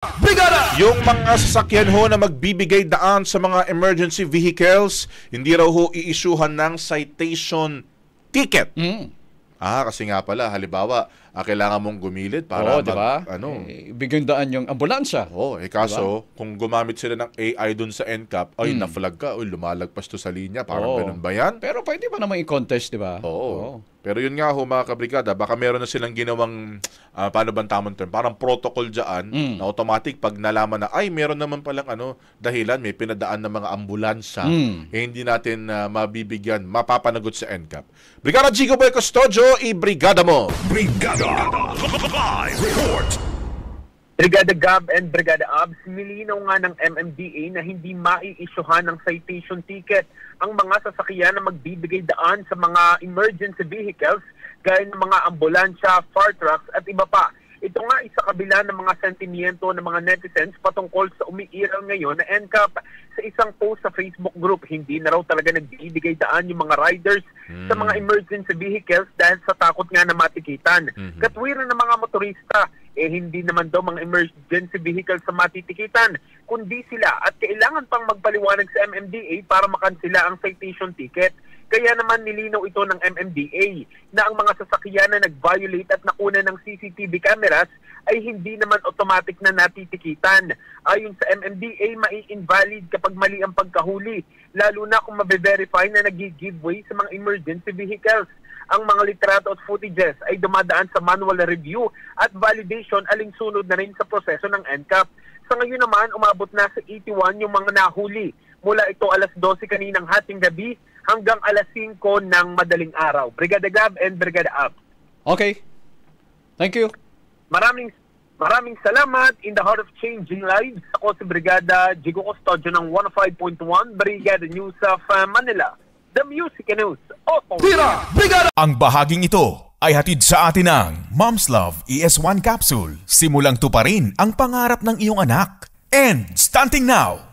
Brigada! Yung mga sasakyan ho na magbibigay daan sa mga emergency vehicles, hindi raw ho i-issuehan ng citation ticket. Kasi nga pala, halimbawa, kailangan mong gumilid para diba? Bigyan daan yung ambulansya. Kaso, diba? Kung gumamit sila ng AI dun sa NCAP, na-flag ka, lumalagpas to sa linya, parang ganun ba yan? Pero pwede ba naman i-contest, diba? Pero yun nga ho, mga kabrigada, baka meron na silang ginawang, paano bang tamang term, parang protocol dyan, na automatic pag nalaman na, meron naman palang dahilan, may pinadaan ng mga ambulansya, hindi natin mabibigyan, mapapanagot sa NCAP. Brigada Jigo Boy Custodio, i-brigada mo! Brigada! Live report! Brigada Gab and Brigada Abs, nilinaw nga ng MMDA na hindi mai-issuehan ng citation ticket ang mga sasakyan na magbibigay daan sa mga emergency vehicles gaya ng mga ambulansya, fire trucks at iba pa. Ito nga isa kabila ng mga sentimiento ng mga netizens patungkol sa umiiral ngayon na NCAP. Sa isang post sa Facebook group, hindi na raw talaga nagbibigay daan yung mga riders sa mga emergency vehicles dahil sa takot nga na matikitan. Katwiran ng mga motorista, hindi naman daw mga emergency vehicles sa matitikitan, kundi sila at kailangan pang magpaliwanag sa MMDA para makansila ang citation ticket. Kaya naman nilinaw ito ng MMDA na ang mga sasakyan na nag-violate at nakuna ng CCTV cameras ay hindi naman automatic na natitikitan. Ayon sa MMDA, mai-invalid kapag mali ang pagkahuli, lalo na kung mabe-verify na nag-giveaway sa mga emergency vehicles. Ang mga litrato at footages ay dumadaan sa manual review at validation alinsunod na rin sa proseso ng NCAP. Sa ngayon naman, umabot na sa 81 yung mga nahuli. Mula ito alas 12 kaninang hating gabi hanggang alas 5 ng madaling araw. Brigada Gab and Brigada Ab. Okay. Thank you. Maraming salamat. In the heart of changing lives, ako si Brigada Jigo Custodio ng 105.1 Brigada News of Manila. The Music News. Tira! Brigada! Ang bahaging ito ay hatid sa atin ng Mom's Love ES1 Capsule. Simulang tuparin ang pangarap ng iyong anak. And stunting now!